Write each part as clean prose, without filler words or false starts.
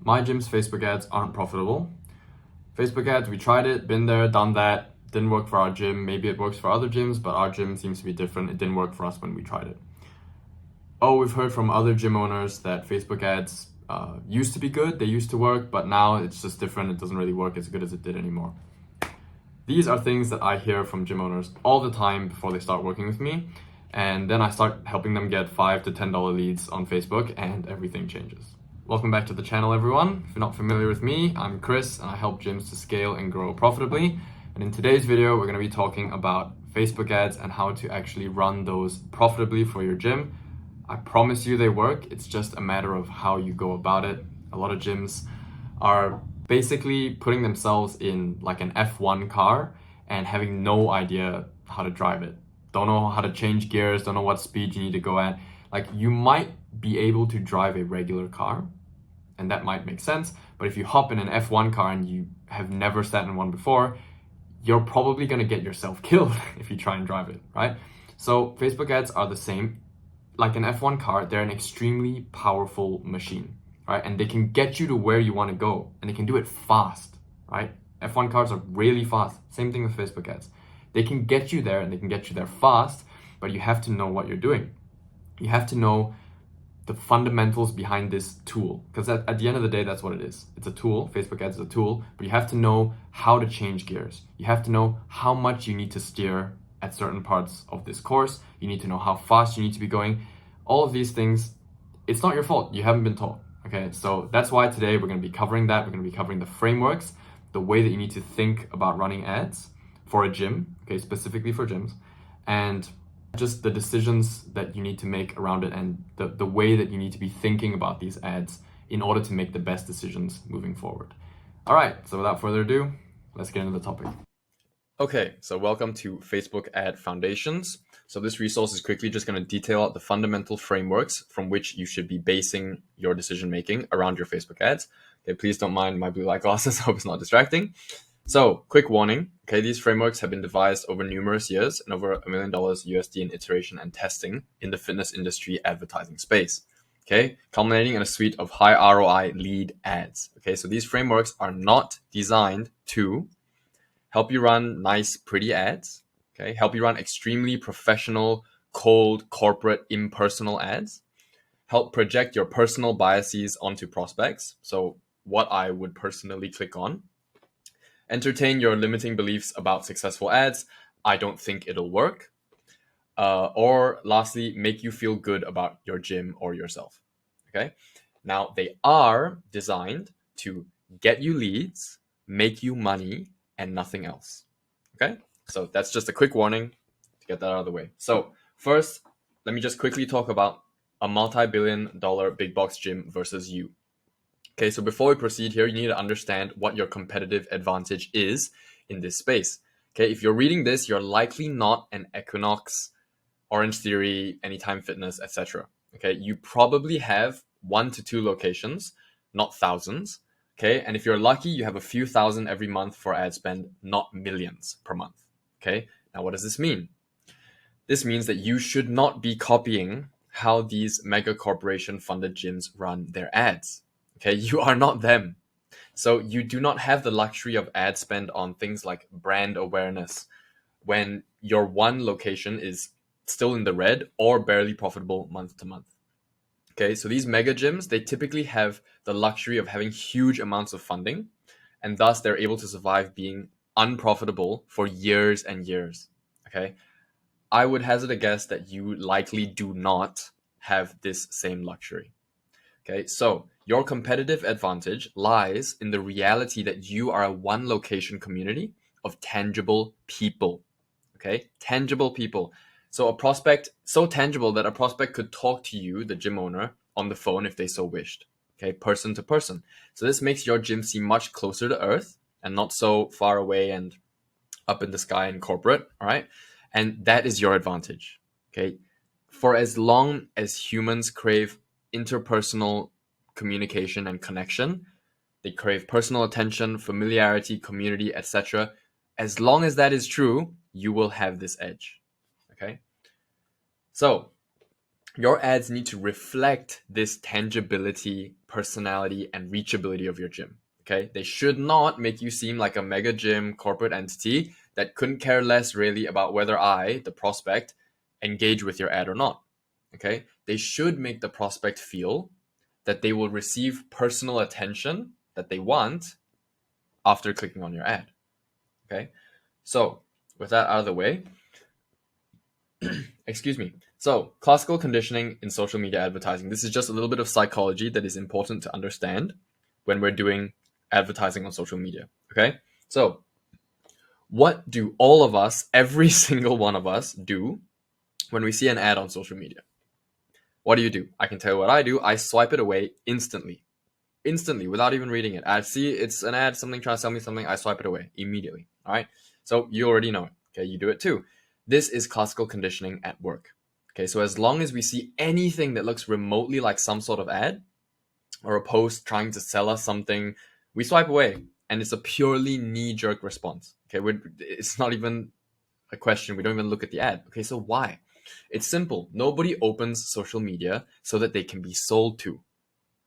My gym's Facebook ads aren't profitable. Facebook ads, we tried it, been there, done that, didn't work for our gym. Maybe it works for other gyms, but our gym seems to be different. It didn't work for us when we tried it. Oh, we've heard from other gym owners that Facebook ads used to be good, they used to work, but now it's just different. It doesn't really work as good as it did anymore. These are things that I hear from gym owners all the time before they start working with me. And then I start helping them get $5 to $10 leads on Facebook and everything changes. Welcome back to the channel, everyone. If you're not familiar with me, I'm Chris and I help gyms to scale and grow profitably. And in today's video, we're going to be talking about Facebook ads and how to actually run those profitably for your gym. I promise you they work. It's just a matter of how you go about it. A lot of gyms are basically putting themselves in like an F1 car and having no idea how to drive it. Don't know how to change gears, don't know what speed you need to go at. Like, you might be able to drive a regular car, and that might make sense, but if you hop in an F1 car and you have never sat in one before, you're probably gonna get yourself killed if you try and drive it, right? So Facebook ads are the same. Like an F1 car, they're an extremely powerful machine, right? And they can get you to where you want to go, and they can do it fast, right? F1 cars are really fast. Same thing with Facebook ads. They can get you there and they can get you there fast, but you have to know what you're doing. You have to know the fundamentals behind this tool, because at the end of the day, that's what it is. It's a tool. Facebook ads is a tool, but you have to know how to change gears. You have to know how much you need to steer at certain parts of this course. You need to know how fast you need to be going. All of these things, it's not your fault. You haven't been taught. Okay, so that's why today we're going to be covering that. We're going to be covering the frameworks, the way that you need to think about running ads for a gym, okay, specifically for gyms, and just the decisions that you need to make around it, and the way that you need to be thinking about these ads in order to make the best decisions moving forward. All right, so without further ado, let's get into the topic. Okay, so welcome to Facebook Ad Foundations. So this resource is quickly just going to detail out the fundamental frameworks from which you should be basing your decision making around your Facebook ads. Okay, please don't mind my blue light glasses. I hope it's not distracting. So, quick warning. Okay, these frameworks have been devised over numerous years and over $1 million USD in iteration and testing in the fitness industry advertising space. Okay, culminating in a suite of high ROI lead ads. Okay, so these frameworks are not designed to help you run nice, pretty ads. Okay, help you run extremely professional, cold, corporate, impersonal ads. Help project your personal biases onto prospects. So what I would personally click on. Entertain your limiting beliefs about successful ads. I don't think it'll work. Or lastly, make you feel good about your gym or yourself. Okay. Now, they are designed to get you leads, make you money, and nothing else. Okay. So that's just a quick warning to get that out of the way. So first, let me just quickly talk about a multi-billion-dollar big box gym versus you. Okay, so before we proceed here, you need to understand what your competitive advantage is in this space. Okay, if you're reading this, you're likely not an Equinox, Orange Theory, Anytime Fitness, etc. Okay, you probably have 1 to 2 locations, not thousands. Okay, and if you're lucky, you have a few thousand every month for ad spend, not millions per month. Okay, now what does this mean? This means that you should not be copying how these mega corporation funded gyms run their ads. Okay, you are not them. So you do not have the luxury of ad spend on things like brand awareness when your one location is still in the red or barely profitable month to month. Okay, so these mega gyms, they typically have the luxury of having huge amounts of funding, and thus they're able to survive being unprofitable for years and years. Okay, I would hazard a guess that you likely do not have this same luxury. Okay, so your competitive advantage lies in the reality that you are a one location community of tangible people. Okay, tangible people. So a prospect, so tangible that a prospect could talk to you, the gym owner, on the phone if they so wished. Okay, person to person. So this makes your gym seem much closer to earth and not so far away and up in the sky and corporate. All right, and that is your advantage. Okay, for as long as humans crave interpersonal communication and connection, they crave personal attention, familiarity, community, etc. As long as that is true, you will have this edge. Okay? So, your ads need to reflect this tangibility, personality, and reachability of your gym. Okay, they should not make you seem like a mega gym corporate entity that couldn't care less really about whether I, the prospect, engage with your ad or not. Okay, they should make the prospect feel that they will receive personal attention that they want after clicking on your ad. Okay, so with that out of the way, excuse me. So, classical conditioning in social media advertising. This is just a little bit of psychology that is important to understand when we're doing advertising on social media. Okay? So, what do all of us, every single one of us, do when we see an ad on social media? What do? I can tell you what I do. I swipe it away instantly. Instantly, without even reading it. I see it's an ad, something trying to sell me something, I swipe it away immediately. All right? So, you already know it. Okay? You do it too. This is classical conditioning at work. Okay, so as long as we see anything that looks remotely like some sort of ad or a post trying to sell us something, we swipe away, and it's a purely knee-jerk response. Okay, it's not even a question. We don't even look at the ad. Okay, so why? It's simple. Nobody opens social media so that they can be sold to.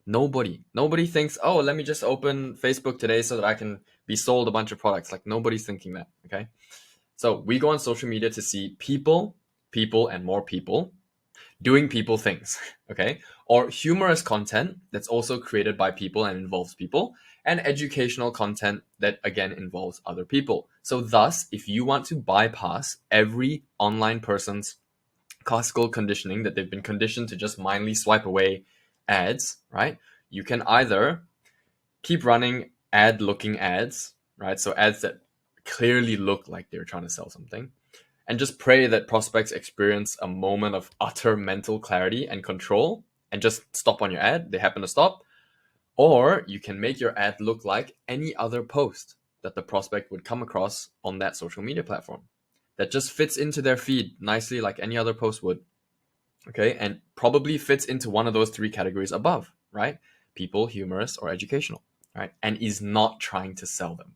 Nobody thinks, oh, let me just open Facebook today so that I can be sold a bunch of products. Like, nobody's thinking that. Okay, so we go on social media to see people, and more people doing people things, okay? Or humorous content that's also created by people and involves people, and educational content that again involves other people. So, thus, if you want to bypass every online person's classical conditioning that they've been conditioned to just mindly swipe away ads, right? You can either keep running ad looking ads, right? So, ads that clearly look like they're trying to sell something, and just pray that prospects experience a moment of utter mental clarity and control and just stop on your ad. They happen to stop. Or you can make your ad look like any other post that the prospect would come across on that social media platform that just fits into their feed nicely like any other post would. Okay, and probably fits into one of those three categories above, right? People, humorous, or educational, right? And is not trying to sell them.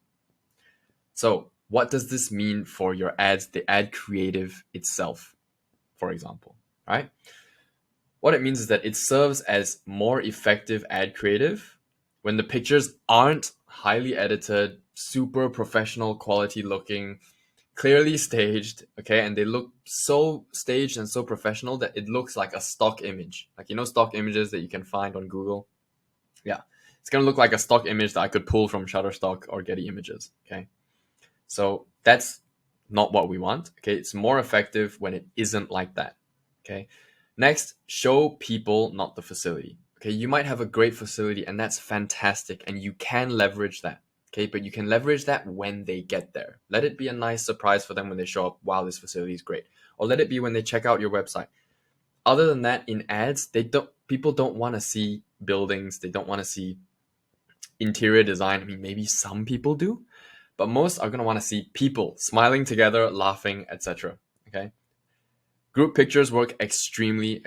So, what does this mean for your ads, the ad creative itself, for example, right? What it means is that it serves as more effective ad creative when the pictures aren't highly edited, super professional quality looking, clearly staged, okay? And they look so staged and so professional that it looks like a stock image. Like, stock images that you can find on Google? Yeah. It's going to look like a stock image that I could pull from Shutterstock or Getty Images, okay? So that's not what we want. Okay, it's more effective when it isn't like that. Okay, next, show people, not the facility. Okay, you might have a great facility and that's fantastic, and you can leverage that. Okay, but you can leverage that when they get there. Let it be a nice surprise for them when they show up. Wow, this facility is great. Or let it be when they check out your website. Other than that, in ads, people don't want to see buildings. They don't want to see interior design. I mean, maybe some people do, but most are going to want to see people smiling together, laughing, etc. Okay, group pictures work extremely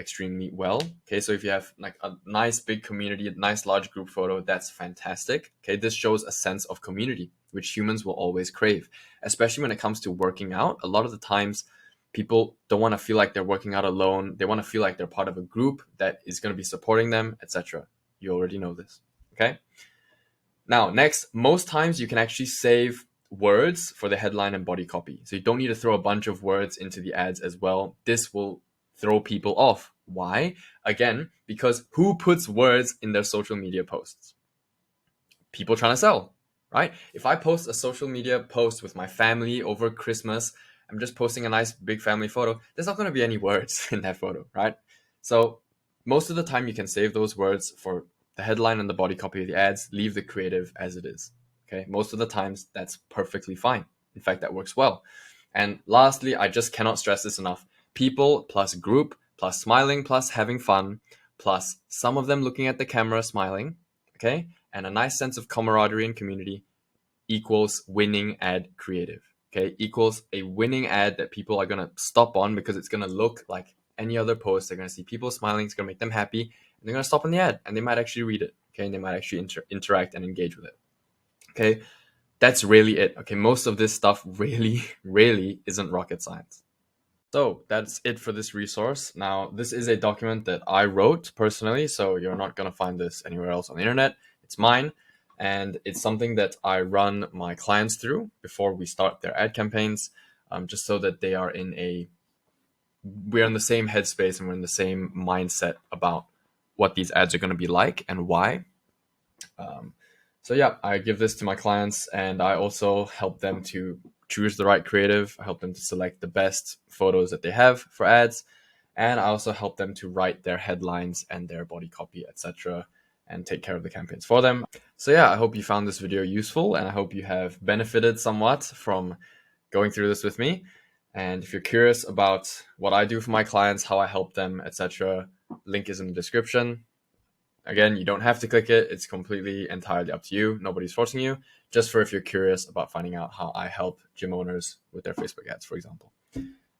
well. Okay, so if you have like a nice big community, a nice large group photo, that's fantastic. Okay, this shows a sense of community which humans will always crave, especially when it comes to working out. A lot of the times people don't want to feel like they're working out alone. They want to feel like they're part of a group that is going to be supporting them, etc. You already know this. Okay, now, next, most times you can actually save words for the headline and body copy. So you don't need to throw a bunch of words into the ads as well. This will throw people off. Why? Again, because who puts words in their social media posts? People trying to sell, right? If I post a social media post with my family over Christmas, I'm just posting a nice big family photo. There's not going to be any words in that photo, right? So most of the time you can save those words for the headline and the body copy of the ads, leave the creative as it is. Okay, most of the times that's perfectly fine. In fact, that works well. And lastly, I just cannot stress this enough. People plus group plus smiling plus having fun plus some of them looking at the camera smiling, okay, and a nice sense of camaraderie and community equals winning ad creative. Okay, equals a winning ad that people are going to stop on because it's going to look like any other post. They're going to see people smiling. It's going to make them happy. And they're going to stop on the ad and they might actually read it. Okay, and they might actually interact and engage with it. Okay, that's really it. Okay, most of this stuff really isn't rocket science. So that's it for this resource. Now, this is a document that I wrote personally, so you're not going to find this anywhere else on the internet. It's mine, and it's something that I run my clients through before we start their ad campaigns, just so that we're in the same headspace and we're in the same mindset about what these ads are going to be like and why. Um, so yeah, I give this to my clients, and I also help them to choose the right creative. I help them to select the best photos that they have for ads, and I also help them to write their headlines and their body copy, etc., and take care of the campaigns for them. So yeah, I hope you found this video useful, and I hope you have benefited somewhat from going through this with me. And if you're curious about what I do for my clients, how I help them, etc., link is in the description. Again, you don't have to click it. It's completely entirely up to you. Nobody's forcing you. Just for if you're curious about finding out how I help gym owners with their Facebook ads, for example.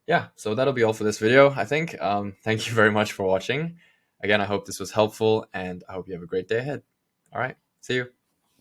Yeah, so that'll be all for this video, I think. Thank you very much for watching. Again, I hope this was helpful, and I hope you have a great day ahead. All right, see you.